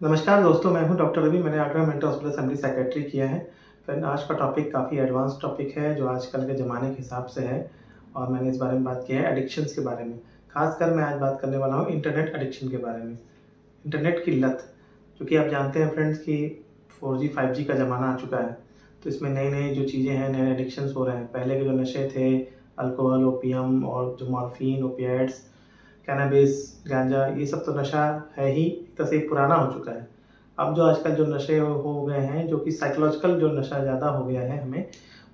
नमस्कार दोस्तों, मैं हूं डॉक्टर रवि। मैंने आगरा मेंटल हॉस्पिटल से एमडी साइकियाट्री किया है। फ्रेंड, आज का टॉपिक काफ़ी एडवांस टॉपिक है जो आजकल के ज़माने के हिसाब से है और मैंने इस बारे में बात किया है एडिक्शंस के बारे में। ख़ासकर मैं आज बात करने वाला हूं इंटरनेट एडिक्शन के बारे में। इंटरनेट की लत, क्योंकि आप जानते हैं फ्रेंड्स कि 4G 5G का ज़माना आ चुका है, तो इसमें नई-नई जो चीज़ें हैं, नए एडिक्शंस हो रहे हैं। पहले के जो नशे थे, अल्कोहल, ओपियम और जो मॉर्फिन, ओपिएट्स, कैनबिस, गांजा, ये सब तो नशा है ही, एक तरह से पुराना हो चुका है। अब जो आजकल जो नशे हो गए हैं, जो कि साइकोलॉजिकल जो नशा ज़्यादा हो गया है हमें,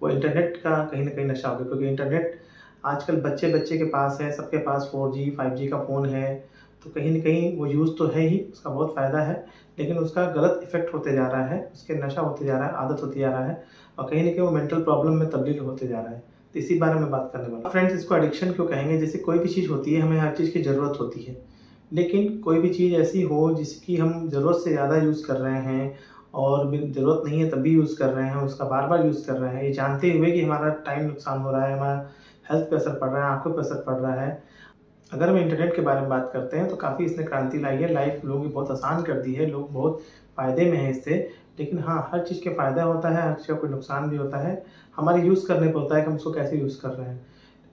वो इंटरनेट का कहीं न कहीं नशा हो गया, क्योंकि इंटरनेट आजकल बच्चे-बच्चे के पास है, सबके पास 4G 5G का फ़ोन है, तो कहीं न कहीं वो यूज़ तो है ही, उसका बहुत फ़ायदा है, लेकिन उसका गलत इफ़ेक्ट होते जा रहा है, उसके नशा होते जा रहा है, आदत होती जा रहा है और कहीं न कहीं वो मेंटल प्रॉब्लम में तब्दील होते जा रहा है। तो इसी बारे में बात करने वाला हूँ। फ्रेंड्स, इसको एडिक्शन क्यों कहेंगे? जैसे कोई भी चीज़ होती है, हमें हर चीज़ की ज़रूरत होती है, लेकिन कोई भी चीज़ ऐसी हो जिसकी हम ज़रूरत से ज़्यादा यूज़ कर रहे हैं और बिन ज़रूरत नहीं है तब भी यूज़ कर रहे हैं, उसका बार-बार यूज़ कर रहे हैं, ये जानते हुए कि हमारा टाइम नुकसान हो रहा है, हमारा हेल्थ पे असर पड़ रहा है, आँखों पे असर पड़ रहा है। अगर हम इंटरनेट के बारे में बात करते हैं तो काफ़ी इसने क्रांति लाई है, लाइफ़ लोगों की बहुत आसान कर दी है, लोग बहुत फ़ायदे में हैं इससे। लेकिन हाँ, हर चीज़ के फ़ायदा होता है, हर चीज़ का कोई नुकसान भी होता है, हमारे यूज़ करने पे होता है कि हम उसको कैसे यूज़ कर रहे हैं।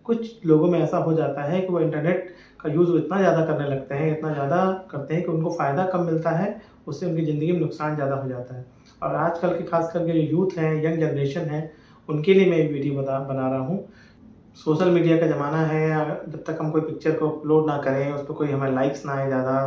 कुछ लोगों में ऐसा हो जाता है कि वो इंटरनेट का यूज़ वो इतना ज़्यादा करने लगते हैं, इतना ज़्यादा करते हैं कि उनको फ़ायदा कम मिलता है, उससे उनकी ज़िंदगी में नुकसान ज़्यादा हो जाता है। और आजकल के ख़ास करके जो यूथ हैं, यंग जनरेशन है, उनके लिए मैं ये वीडियो बना रहा हूँ। सोशल मीडिया का ज़माना है, जब तक हम कोई पिक्चर को अपलोड ना करें, उस पे कोई हमें लाइक्स ना आए ज़्यादा,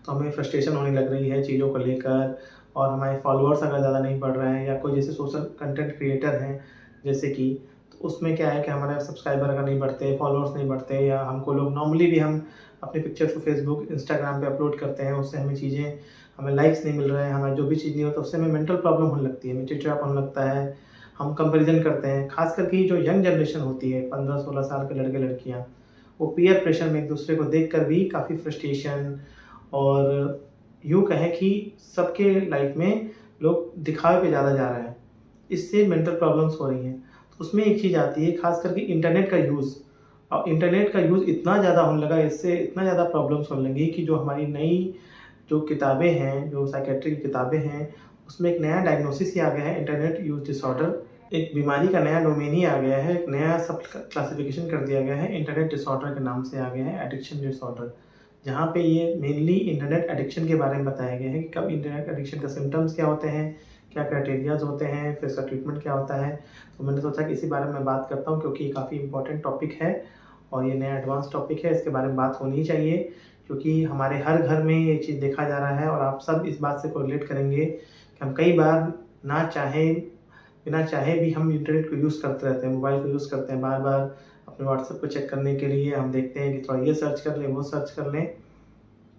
तो हमें फ्रस्ट्रेशन होने लग रही है चीज़ों को लेकर और हमारे फॉलोअर्स अगर ज़्यादा नहीं बढ़ रहे हैं या कोई जैसे सोशल कंटेंट क्रिएटर हैं, जैसे कि तो उसमें क्या है कि हमारे सब्सक्राइबर अगर नहीं बढ़ते, फॉलोअर्स नहीं बढ़ते या हमको लोग नॉर्मली भी हम अपने पिक्चर्स को फेसबुक, इंस्टाग्राम पे अपलोड करते हैं, उससे हमें लाइक्स नहीं मिल रहे हैं, हमें जो भी चीज़ नहीं होता उससे हमें मेंटल प्रॉब्लम होने लगती है, हमें चिड़चिड़ापन होने लगता है, हम कंपैरिज़न करते हैं। ख़ास करके ये जो यंग जनरेशन होती है, 15-16 साल के लड़के-लड़कियाँ, वो पीयर प्रेशर में एक-दूसरे को देखकर भी काफ़ी फ्रस्ट्रेशन और यूँ कहें कि सबके लाइफ़ में लोग दिखावे पे ज़्यादा जा रहे हैं। इससे मेंटल प्रॉब्लम्स हो रही हैं। तो उसमें एक चीज़ आती है, ख़ास करके इंटरनेट का यूज़। और इंटरनेट का यूज़ इतना ज़्यादा होने लगा, इससे इतना ज़्यादा प्रॉब्लम्स होने लगी कि जो हमारी नई जो किताबें हैं, जो साइकियाट्री की किताबें हैं, उसमें एक नया डायग्नोसिस ही आ गया है, इंटरनेट यूज़ डिसऑर्डर। एक बीमारी का नया डोमेन ही आ गया है, एक नया सब क्लासिफ़िकेशन कर दिया गया है, इंटरनेट डिसऑर्डर के नाम से आ गया है, एडिक्शन डिसऑर्डर। जहाँ पे ये मेनली इंटरनेट एडिक्शन के बारे में बताया गया है कि कब इंटरनेट एडिक्शन का सिम्पटम्स क्या होते हैं, क्या क्राइटेरियाज़ होते हैं, फिर इसका ट्रीटमेंट क्या होता है। तो मैंने सोचा कि इसी बारे में बात करता हूँ, क्योंकि ये काफ़ी इम्पोर्टेंट टॉपिक है और ये नया एडवांस टॉपिक है, इसके बारे में बात होनी ही चाहिए, क्योंकि हमारे हर घर में ये चीज़ देखा जा रहा है और आप सब इस बात से कोरिलेट करेंगे कि हम कई बार ना चाहें, बिना चाहे भी हम इंटरनेट को यूज़ करते रहते हैं, मोबाइल को यूज़ करते हैं, बार-बार अपने व्हाट्सएप को चेक करने के लिए हम देखते हैं कि थोड़ा ये सर्च कर लें, वो सर्च कर लें।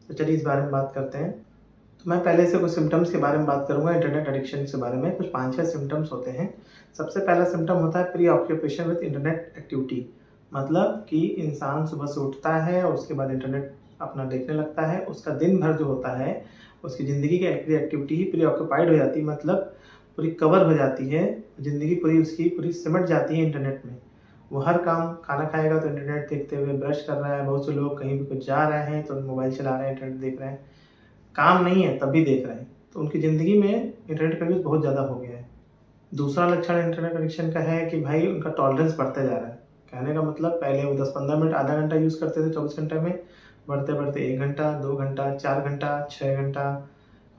तो चलिए इस बारे में बात करते हैं। तो मैं पहले से कुछ सिम्पटम्स के बारे में बात करूँगा इंटरनेट एडिक्शन के बारे में। कुछ 5-6 सिम्पटम्स होते हैं। सबसे पहला सिम्पटम होता है pre occupation with internet activity. मतलब कि इंसान सुबह से उठता है और उसके बाद इंटरनेट अपना देखने लगता है। उसका दिन भर जो होता है, उसकी ज़िंदगी की पूरी एक्टिविटी ही प्री ऑक्यूपाइड हो जाती है, मतलब पूरी कवर हो जाती है। ज़िंदगी पूरी उसकी पूरी सिमट जाती है इंटरनेट में। वो हर काम, खाना खाएगा तो इंटरनेट देखते हुए, ब्रश कर रहा है, बहुत से लोग कहीं भी कुछ जा रहे हैं तो मोबाइल चला रहे हैं, इंटरनेट देख रहे हैं। काम नहीं है तब भी देख रहे हैं। तो उनकी ज़िंदगी में इंटरनेट का यूज़ बहुत ज़्यादा हो गया है। दूसरा लक्षण इंटरनेट एडिक्शन का है कि भाई उनका टॉलरेंस बढ़ता जा रहा है। कहने का मतलब पहले वो 10-15 मिनट, आधा घंटा यूज़ करते थे 24 घंटे में, बढ़ते-बढ़ते 1 घंटा, 2 घंटा, 4 घंटा, 6 घंटा,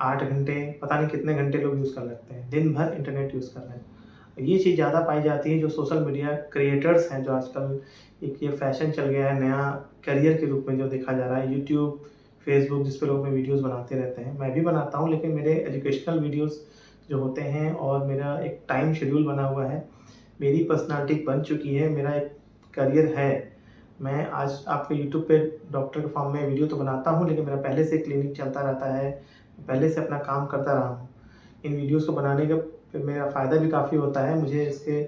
8 घंटे, पता नहीं कितने घंटे लोग यूज़ कर लगते हैं। दिन भर इंटरनेट यूज़ कर रहे हैं। ये चीज़ ज़्यादा पाई जाती है जो सोशल मीडिया क्रिएटर्स हैं, जो आजकल एक ये फ़ैशन चल गया है, नया करियर के रूप में जो देखा जा रहा है। यूट्यूब, फ़ेसबुक, जिस पे लोग अपने वीडियोज़ बनाते रहते हैं। मैं भी बनाता हूँ, लेकिन मेरे एजुकेशनल वीडियोज़ जो होते हैं और मेरा एक टाइम शेड्यूल बना हुआ है। मेरी पर्सनैलिटी बन चुकी है, मेरा एक करियर है। मैं आज आपके यूट्यूब पे डॉक्टर के फॉर्म में वीडियो तो बनाता हूँ, लेकिन मेरा पहले से क्लिनिक चलता रहता है, पहले से अपना काम करता रहा हूँ। इन वीडियोज़ को बनाने का फिर मेरा फ़ायदा भी काफ़ी होता है, मुझे इसके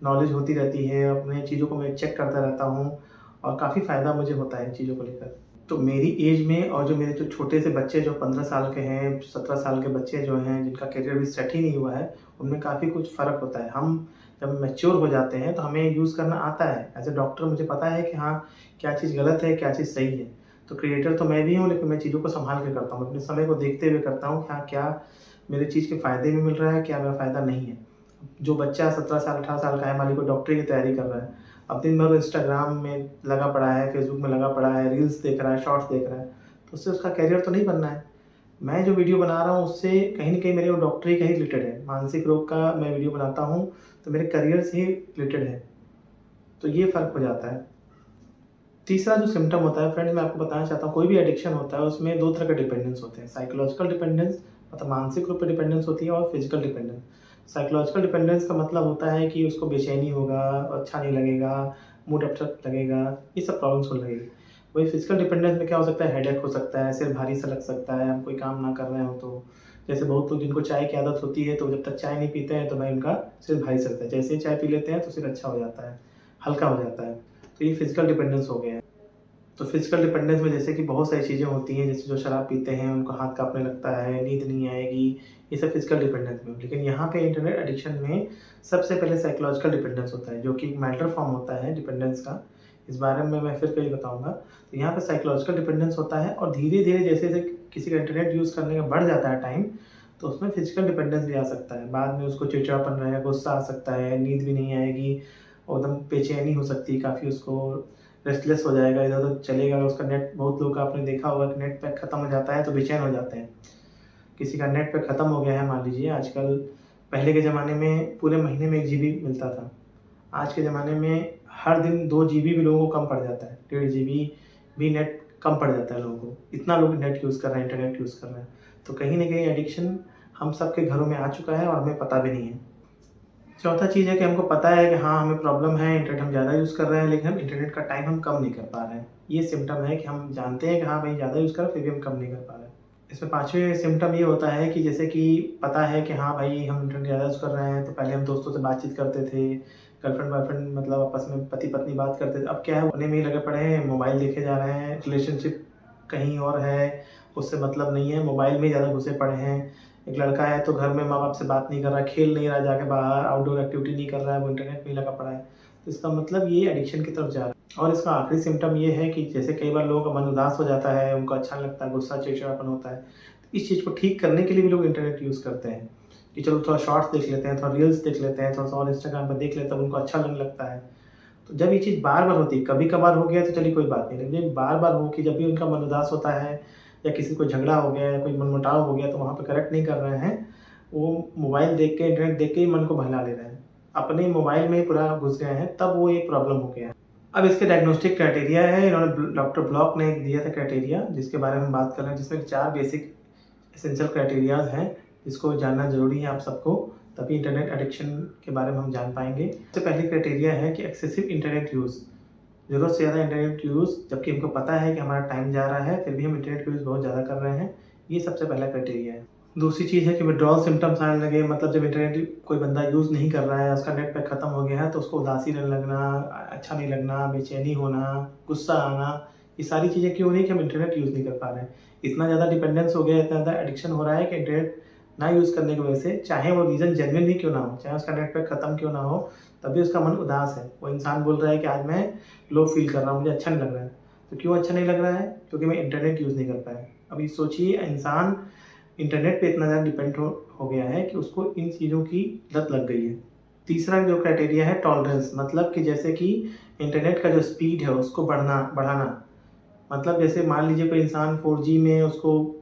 नॉलेज होती रहती है, अपने चीज़ों को मैं चेक करता रहता हूँ और काफ़ी फ़ायदा मुझे होता है इन चीज़ों को लेकर। तो मेरी एज में और जो मेरे जो छोटे से बच्चे जो 15 साल के हैं, 17 साल के बच्चे जो हैं, जिनका करियर अभी सेट ही नहीं हुआ है, उनमें काफ़ी कुछ फ़र्क होता है। हम जब मैच्योर हो जाते हैं तो हमें यूज़ करना आता है। एज़ अ डॉक्टर मुझे पता है कि हाँ, क्या चीज़ गलत है, क्या चीज़ सही है। तो क्रिएटर तो मैं भी हूँ, लेकिन मैं चीज़ों को सँभाल के करता हूँ, अपने समय को देखते हुए करता हूँ कि हाँ, क्या मेरे चीज़ के फ़ायदे में मिल रहा है, क्या मेरा फ़ायदा नहीं है। जो बच्चा 17 साल 18 साल का है, मान लीजिए कोई डॉक्टरी की तैयारी कर रहा है, अब दिन भर इंस्टाग्राम में लगा पड़ा है, फेसबुक में लगा पड़ा है, रील्स देख रहा है, शॉर्ट्स देख रहा है, तो उससे उसका करियर तो नहीं बनना है। मैं जो वीडियो बना रहा हूँ उससे कहीं न कहीं मेरे वो डॉक्टरी का ही रिलेटेड है, मानसिक रोग का मैं वीडियो बनाता हूँ, तो मेरे करियर से ही रिलेटेड है, तो ये फ़र्क हो जाता है। तीसरा जो सिम्पटम होता है फ्रेंड्स, मैं आपको बताना चाहता हूँ, कोई भी एडिक्शन होता है उसमें 2 तरह के डिपेंडेंस होते हैं, साइकोलॉजिकल डिपेंडेंस मतलब मानसिक रूप से डिपेंडेंस होती है, और फिजिकल डिपेंडेंस। साइकोलॉजिकल डिपेंडेंस का मतलब होता है कि उसको बेचैनी होगा, अच्छा नहीं लगेगा, मूड अपसेट लगेगा, ये सब प्रॉब्लम्स होने लगेगी। वही फिजिकल डिपेंडेंस में क्या हो सकता है, हेडेक हो सकता है, सिर भारी सा लग सकता है, हम कोई काम ना कर रहे हो तो। जैसे बहुत लोग जिनको चाय की आदत होती है, तो जब तक चाय नहीं पीते हैं तो भाई उनका सिर भारी सा लगता है, जैसे ही चाय पी लेते हैं तो सिर अच्छा हो जाता है, हल्का हो जाता है। तो ये फिजिकल डिपेंडेंस हो गया है। तो फिजिकल डिपेंडेंस में जैसे कि बहुत सारी चीज़ें होती हैं, जैसे जो शराब पीते हैं उनको हाथ काँपने लगता है, नींद नहीं आएगी, ये सब फिजिकल डिपेंडेंस में। लेकिन यहाँ पे इंटरनेट एडिक्शन में सबसे पहले साइकोलॉजिकल डिपेंडेंस होता है, जो कि एक माइल्डर फॉर्म होता है डिपेंडेंस का। इस बारे में मैं फिर कभी बताऊँगा। तो यहाँ पे साइकोलॉजिकल डिपेंडेंस होता है, और धीरे-धीरे जैसे-जैसे किसी का इंटरनेट यूज़ करने का बढ़ जाता है टाइम, तो उसमें फिजिकल डिपेंडेंस भी आ सकता है। बाद में उसको चिड़चिड़ापन रहेगा, गुस्सा आ सकता है, नींद भी नहीं आएगी, और एकदम बेचैनी हो सकती है काफ़ी, उसको रेस्टलेस हो जाएगा, इधर-उधर चलेगा, उसका नेट, बहुत लोग का आपने देखा होगा कि नेट पैक खत्म हो जाता है तो बेचैन हो जाते हैं। किसी का नेट पैक खत्म हो गया है मान लीजिए आजकल, पहले के ज़माने में पूरे महीने में 1 जीबी मिलता था। आज के ज़माने में हर दिन 2 जीबी भी लोगों को कम पड़ जाता है, 1.5 जीबी भी नेट कम पड़ जाता है लोगों को। इतना लोग नेट यूज़ कर रहे हैं, इंटरनेट यूज़ कर रहे हैं। तो कहीं न कहीं एडिक्शन हम सबके घरों में आ चुका है और हमें पता भी नहीं है। चौथा चीज़ है कि हमको पता है कि हाँ, हमें प्रॉब्लम है, इंटरनेट हम ज़्यादा यूज़ कर रहे हैं, लेकिन हम इंटरनेट का टाइम हम कम नहीं कर पा रहे हैं। ये सिम्पटम है कि हम जानते हैं कि हाँ भाई, ज़्यादा यूज़ कर रहे हैं, फिर भी हम कम नहीं कर पा रहे हैं। इसमें पाँचवें सिम्पटम ये होता है कि जैसे कि पता है कि हाँ भाई, हम इंटरनेट ज़्यादा यूज़ कर रहे हैं, तो पहले हम दोस्तों से बातचीत करते थे, गर्लफ्रेंड-बॉयफ्रेंड मतलब आपस में पति-पत्नी बात करते थे। अब क्या है, अपने में ही लगे पड़े हैं, मोबाइल देखे जा रहे हैं, रिलेशनशिप कहीं और है, उससे मतलब नहीं है, मोबाइल में ही ज़्यादा घुसे पड़े हैं। एक लड़का है तो घर में माँ-बाप से बात नहीं कर रहा है, खेल नहीं रहा जाके बाहर, आउटडोर एक्टिविटी नहीं कर रहा है, वो इंटरनेट में ही लगा पड़ा है। तो इसका मतलब ये एडिक्शन की तरफ जा रहा है। और इसका आखिरी सिम्पटम ये है कि जैसे कई बार लोगों का मन उदास हो जाता है, उनको अच्छा नहीं लगता है, गुस्सा, चिड़चिड़ापन होता है। तो इस चीज़ को ठीक करने के लिए भी लोग इंटरनेट यूज़ करते हैं, कि चलो थोड़ा शॉर्ट्स देख लेते हैं, थोड़ा रील्स देख लेते हैं, थोड़ा-सा और इंस्टाग्राम पे देख लेते हैं, उनको अच्छा लगने लगता है। तो जब ये चीज़ बार-बार होती है, कभी-कभार हो गया तो चलिए कोई बात नहीं, लेकिन बार-बार हो कि जब भी उनका मन उदास होता है, या किसी को झगड़ा हो गया, या कोई मनमुटाव हो गया, तो वहाँ पे करेक्ट नहीं कर रहे हैं, वो मोबाइल देख के, इंटरनेट देख के ही मन को बहला ले रहे हैं। अपने मोबाइल में ही पूरा घुस गए हैं, तब वो एक प्रॉब्लम हो गया है। अब इसके डायग्नोस्टिक क्राइटेरिया है, इन्होंने डॉक्टर ब्लॉक ने एक दिया था क्राइटेरिया, जिसके बारे में हम बात कर रहे हैं, जिसमें 4 बेसिक एसेंशियल क्राइटेरियाज़ हैं, जिसको जानना ज़रूरी है आप सबको, तभी इंटरनेट एडिक्शन के बारे में हम जान पाएँगे। सबसे पहली क्राइटेरिया है कि एक्सेसिव इंटरनेट यूज़, ज़रूरत से ज़्यादा इंटरनेट यूज़, जबकि हमको पता है कि हमारा टाइम जा रहा है, फिर भी हम इंटरनेट यूज़ बहुत ज़्यादा कर रहे हैं, ये सबसे पहला क्राइटेरिया है। दूसरी चीज़ है कि विथड्रॉल सिम्पटम्स आने लगे, मतलब जब इंटरनेट कोई बंदा यूज़ नहीं कर रहा है, उसका नेट पैक खत्म हो गया है, तो उसको उदासी रहने लगना, अच्छा नहीं लगना, बेचैनी होना, गुस्सा आना, ये सारी चीज़ें क्यों हो रही है कि हम इंटरनेट यूज़ नहीं कर पा रहे हैं। इतना ज़्यादा डिपेंडेंस हो गया है, इतना ज़्यादा एडिक्शन हो रहा है कि इंटरनेट ना यूज़ करने की वजह से, चाहे वो रीज़न जेन्युइन ही क्यों ना हो, चाहे उसका नेट पैक खत्म क्यों ना हो, तब भी उसका मन उदास है। वो इंसान बोल रहा है कि आज मैं लो फ़ील कर रहा हूँ, मुझे अच्छा नहीं लग रहा है। तो क्यों अच्छा नहीं लग रहा है? क्योंकि मैं इंटरनेट यूज़ नहीं कर पाया। अभी सोचिए, इंसान इंटरनेट पे इतना ज़्यादा डिपेंड हो गया है कि उसको इन चीज़ों की लत लग गई है। तीसरा जो क्राइटेरिया है टॉलरेंस, मतलब कि जैसे कि इंटरनेट का जो स्पीड है उसको बढ़ाना। मतलब जैसे मान लीजिए कोई इंसान 4G में उसको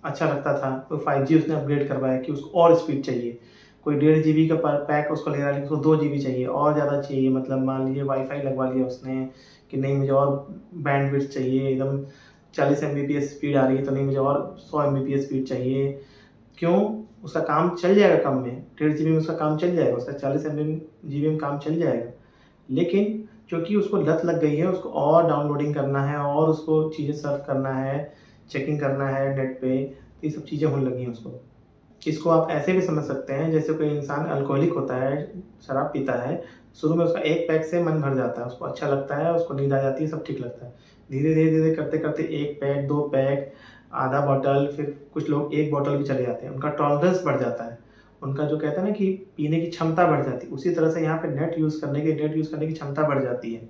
अच्छा लगता था, तो 5G उसने अपग्रेड करवाया कि उसको और स्पीड चाहिए। कोई 1.5 जीबी का पर पैक उसको ले रहा है, लेकिन उसको 2 जीबी चाहिए, और ज़्यादा चाहिए, मतलब मान लीजिए वाईफ़ाई लगवा लिया उसने कि नहीं मुझे और बैंडविड्थ चाहिए, एकदम 40 एमबीपीएस स्पीड आ रही है तो नहीं मुझे और 100 एमबीपीएस स्पीड चाहिए। क्यों? उसका काम चल जाएगा कम में, 1.5 जीबी में उसका काम चल जाएगा, उसका 40 जीबी में काम चल जाएगा। लेकिन चूँकि उसको लत लग गई है, उसको और डाउनलोडिंग करना है, और उसको चीज़ें सर्च करना है, चेकिंग करना है नेट पे, तो ये सब चीज़ें होने लगी हैं उसको। इसको आप ऐसे भी समझ सकते हैं, जैसे कोई इंसान अल्कोहलिक होता है, शराब पीता है, शुरू में उसका 1 पैक से मन भर जाता है, उसको अच्छा लगता है, उसको नींद आ जाती है, सब ठीक लगता है। धीरे-धीरे करते-करते 1 पैक, 2 पैक, आधा बॉटल, फिर कुछ लोग 1 बॉटल भी चले जाते हैं, उनका टॉलरेंस बढ़ जाता है। उनका जो कहते हैं ना कि पीने की क्षमता बढ़ जाती है, उसी तरह से यहाँ पे नेट यूज़ करने की क्षमता बढ़ जाती है।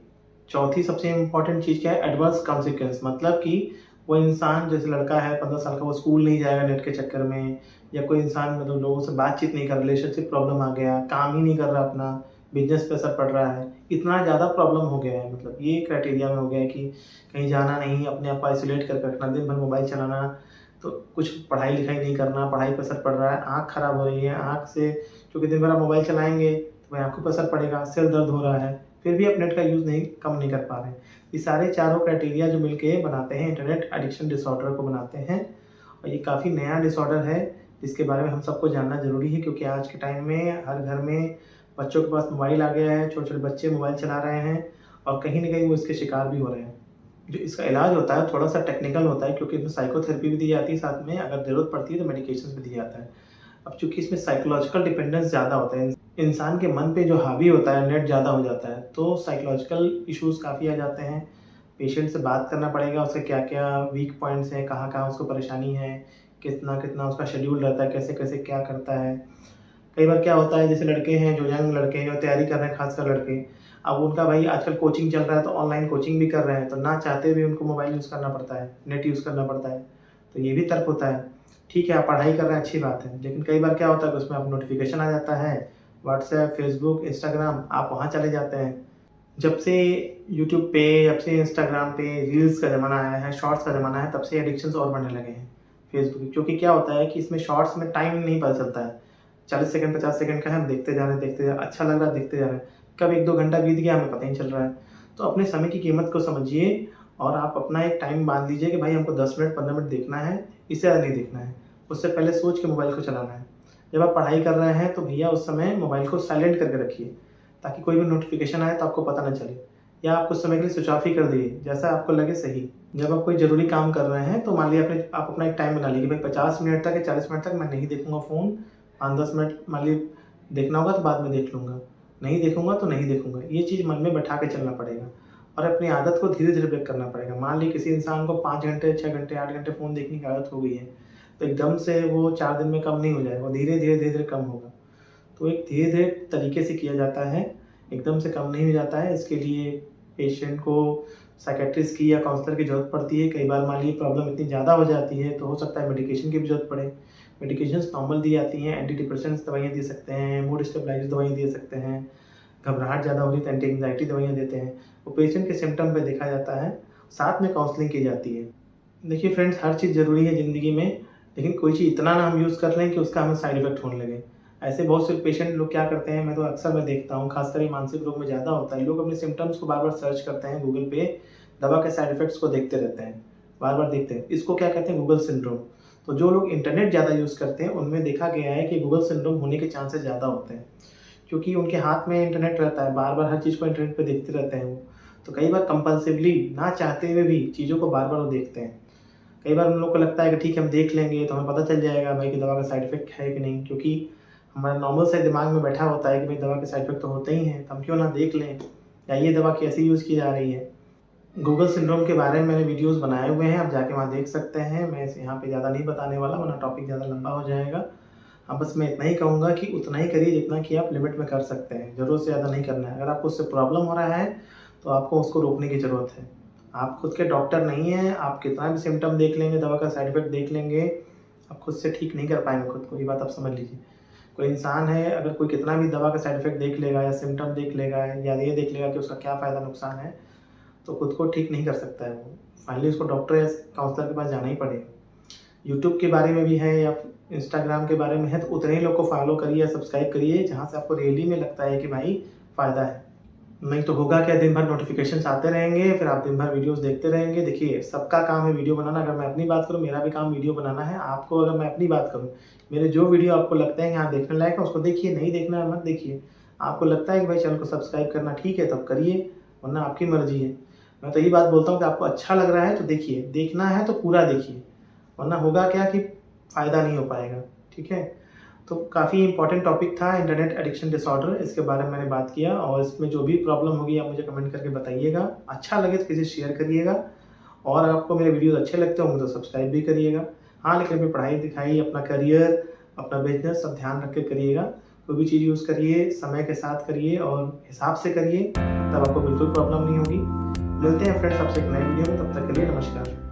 चौथी सबसे इम्पोर्टेंट चीज़ क्या है, एडवर्स कॉन्सिक्वेंस, मतलब कि वो इंसान जैसे लड़का है 15 साल का, वो स्कूल नहीं जाएगा नेट के चक्कर में, या कोई इंसान मतलब लोगों से बातचीत नहीं कर, रिलेशनशिप प्रॉब्लम आ गया, काम ही नहीं कर रहा अपना, बिजनेस पे असर पड़ रहा है, इतना ज़्यादा प्रॉब्लम हो गया है, मतलब ये क्राइटेरिया में हो गया है कि कहीं जाना नहीं, अपने आप को आइसोलेट करके रखना, दिन भर मोबाइल चलाना, तो कुछ पढ़ाई लिखाई नहीं करना, पढ़ाई पर असर पड़ रहा है, आँख खराब हो रही है, आँख से क्योंकि दिन भर आप मोबाइल चलाएंगे तो वही आँखों पर असर पड़ेगा, सिर दर्द हो रहा है, फिर भी आप नेट का यूज़ कम नहीं कर पा रहे हैं। ये सारे चारों क्राइटेरिया जो मिलके बनाते हैं इंटरनेट एडिक्शन डिसऑर्डर को बनाते हैं, और ये काफ़ी नया डिसऑर्डर है जिसके बारे में हम सबको जानना ज़रूरी है, क्योंकि आज के टाइम में हर घर में बच्चों के पास मोबाइल आ गया है, छोटे-छोटे बच्चे मोबाइल चला रहे हैं और कहीं न कहीं वो इसके शिकार भी हो रहे हैं। जो इसका इलाज होता है थोड़ा-सा टेक्निकल होता है, क्योंकि इसमें साइकोथेरेपी भी दी जाती है, साथ में अगर ज़रूरत पड़ती है तो मेडिकेशंस भी दिया जाता है। अब चूँकि इसमें साइकोलॉजिकल डिपेंडेंस ज़्यादा होता है, इंसान के मन पे जो हावी होता है, नेट ज़्यादा हो जाता है, तो साइकोलॉजिकल इश्यूज़ काफ़ी आ जाते हैं। पेशेंट से बात करना पड़ेगा, उसके क्या-क्या वीक पॉइंट्स हैं, कहाँ-कहाँ उसको परेशानी है, कितना-कितना उसका शेड्यूल रहता है, कैसे-कैसे क्या करता है। कई बार क्या होता है, जैसे लड़के हैं, जो यंग लड़के हैं, जो तैयारी कर रहे हैं, खासकर लड़के, अब उनका भाई आजकल कोचिंग चल रहा है तो ऑनलाइन कोचिंग भी कर रहे हैं, तो ना चाहते हुए उनको मोबाइल यूज़ करना पड़ता है, नेट यूज़ करना पड़ता है। तो ये भी तर्क होता है। ठीक है, आप पढ़ाई कर रहे हैं, अच्छी बात है, लेकिन कई बार क्या होता है कि उसमें आपको नोटिफ़िकेशन आ जाता है, व्हाट्सएप, फेसबुक, इंस्टाग्राम, आप वहाँ चले जाते हैं। जब से यूट्यूब पे, जब से इंस्टाग्राम पे रील्स का ज़माना आया है, शॉर्ट्स का ज़माना है, तब से एडिक्शंस और बढ़ने लगे हैं। फेसबुक, क्योंकि क्या होता है कि इसमें शॉर्ट्स में टाइम नहीं पता चलता है। 40 सेकंड 50 सेकंड का है, हम देखते जा रहे हैं, देखते जा रहे हैं, अच्छा लग रहा है, देखते जा रहे हैं। कब 1-2 घंटा बीत गया हमें पता ही नहीं चल रहा है। तो अपने समय की कीमत को समझिए और आप अपना एक टाइम बाँध लीजिए कि भाई हमको 10 मिनट 15 मिनट देखना है, इससे ज़्यादा नहीं देखना है। उससे पहले सोच के मोबाइल को चलाना है। जब आप पढ़ाई कर रहे हैं तो भैया उस समय मोबाइल को साइलेंट करके रखिए, ताकि कोई भी नोटिफ़िकेशन आए तो आपको पता ना चले, या आप कुछ समय के लिए स्विच ऑफ ही कर दिए, जैसा आपको लगे सही। जब आप कोई ज़रूरी काम कर रहे हैं तो मान लीजिए आप अपना एक टाइम बना लीजिए कि भाई 50 मिनट तक या 40 मिनट तक मैं नहीं देखूँगा फ़ोन, 5-10 मिनट मान लीजिए देखना होगा तो बाद में देख लूँगा, नहीं देखूँगा तो नहीं देखूँगा। ये चीज़ मन में बैठा के चलना पड़ेगा और अपनी आदत को धीरे-धीरे ब्रेक करना पड़ेगा। मान लीजिए किसी इंसान को 5 घंटे, 6 घंटे, 8 घंटे फ़ोन देखने की आदत हो गई है, तो एकदम से वो 4 दिन में कम नहीं हो जाएगा, वो धीरे-धीरे, धीरे-धीरे कम होगा। तो एक धीरे-धीरे तरीके से किया जाता है, एकदम से कम नहीं हो जाता है। इसके लिए पेशेंट को साइकियाट्रिस्ट की या काउंसलर की ज़रूरत पड़ती है। कई बार मान लीजिए प्रॉब्लम इतनी ज़्यादा हो जाती है तो हो सकता है मेडिकेशन की भी ज़रूरत पड़े। मेडिकेशंस नॉर्मल दी जाती हैं, एंटी डिप्रेसेंट्स दवाइयाँ दे सकते हैं, मूड स्टेबलाइज़र दवाइयाँ दे सकते हैं, घबराहट ज़्यादा हो रही है तो एंटी एंग्ज़ायटी दवाइयाँ देते हैं। वो पेशेंट के सिम्पटम पे देखा जाता है, साथ में काउंसलिंग की जाती है। देखिए फ्रेंड्स, हर चीज़ ज़रूरी है ज़िंदगी में, लेकिन कोई चीज़ इतना ना हम यूज़ कर लें कि उसका हमें साइड इफ़ेक्ट होने लगे। ऐसे बहुत से पेशेंट लोग क्या करते हैं, मैं तो अक्सर मैं देखता हूँ, खासकर ये मानसिक रोग में ज़्यादा होता है। लोग अपने सिम्पटम्स को बार-बार सर्च करते हैं गूगल पे, दवा के साइड इफ़ेक्ट्स को देखते रहते हैं, बार-बार देखते हैं। इसको क्या कहते हैं, गूगल सिंड्रोम। तो जो लोग इंटरनेट ज़्यादा यूज़ करते हैं, उनमें देखा गया है कि गूगल सिंड्रोम होने के चांसेस ज़्यादा होते हैं, क्योंकि उनके हाथ में इंटरनेट रहता है, बार-बार हर चीज़ को इंटरनेट पे देखते रहते हैं वो। तो कई बार कंपल्सिवली ना चाहते हुए भी चीज़ों को बार-बार वो देखते हैं। कई बार उन लोग को लगता है कि ठीक है, हम देख लेंगे तो हमें पता चल जाएगा भाई कि दवा का साइड इफ़ेक्ट है कि नहीं, क्योंकि हमारा नॉर्मल से दिमाग में बैठा होता है कि भाई दवा के साइड इफ़ेक्ट तो होते ही हैं, तो हम क्यों ना देख लें, या ये दवा कैसे यूज़ की जा रही है। गूगल सिंड्रोम के बारे में मैंने वीडियोज़ बनाए हुए हैं, आप जाके वहाँ देख सकते हैं। मैं इसे यहाँ पे ज़्यादा नहीं बताने वाला, वरना टॉपिक ज़्यादा लंबा हो जाएगा। हाँ, बस मैं इतना ही कहूँगा कि उतना ही करिए जितना कि आप लिमिट में कर सकते हैं, ज़रूरत से ज़्यादा नहीं करना है। अगर आपको उससे प्रॉब्लम हो रहा है, तो आपको उसको रोकने की ज़रूरत है। आप खुद के डॉक्टर नहीं हैं, आप कितना भी सिम्पटम देख लेंगे, दवा का साइड इफ़ेक्ट देख लेंगे, आप खुद से ठीक नहीं कर पाएँगे खुद को, ये बात आप समझ लीजिए। कोई इंसान है, अगर कोई कितना भी दवा का साइड इफ़ेक्ट देख लेगा या सिम्पटम देख लेगा या ये देख लेगा कि उसका क्या फ़ायदा नुकसान है, तो खुद को ठीक नहीं कर सकता है वो। फाइनली उसको डॉक्टर या काउंसलर के पास जाना ही पड़ेगा। यूट्यूब के बारे में भी है या इंस्टाग्राम के बारे में है, तो उतने ही लोग को फॉलो करिए या सब्सक्राइब करिए जहाँ से आपको रियली में लगता है कि भाई फ़ायदा है। नहीं तो होगा क्या, दिन भर नोटिफ़िकेशंस आते रहेंगे, फिर आप दिन भर वीडियोज़ देखते रहेंगे। देखिए, सबका काम है वीडियो बनाना। अगर मैं अपनी बात करूँ, मेरा भी काम वीडियो बनाना है। आपको, अगर मैं अपनी बात करूँ, मेरे जो वीडियो आपको लगते हैं यहाँ देखने लायक है, उसको देखिए, नहीं देखना है मत देखिए। आपको लगता है कि भाई चैनल को सब्सक्राइब करना ठीक है, तब करिए, वरना आपकी मर्ज़ी है। मैं तो यही बात बोलता हूँ कि आपको अच्छा लग रहा है तो देखिए, देखना है तो पूरा देखिए, वरना होगा क्या कि फ़ायदा नहीं हो पाएगा, ठीक है? तो काफ़ी इम्पोर्टेंट टॉपिक था इंटरनेट एडिक्शन डिसऑर्डर, इसके बारे में मैंने बात किया, और इसमें जो भी प्रॉब्लम होगी आप मुझे कमेंट करके बताइएगा। अच्छा लगे तो किसी से शेयर करिएगा, और अगर आपको मेरे वीडियोज़ अच्छे लगते होंगे तो सब्सक्राइब भी करिएगा। हाँ, लेकिन अपनी पढ़ाई-लिखाई, अपना करियर, अपना बिज़नेस सब ध्यान रख के करिएगा। कोई भी चीज़ यूज़ करिए समय के साथ करिए और हिसाब से करिए, तब आपको बिल्कुल प्रॉब्लम नहीं होगी। मिलते हैं फ्रेंड्स आपसे एक नए वीडियो में, तब तक के लिए नमस्कार।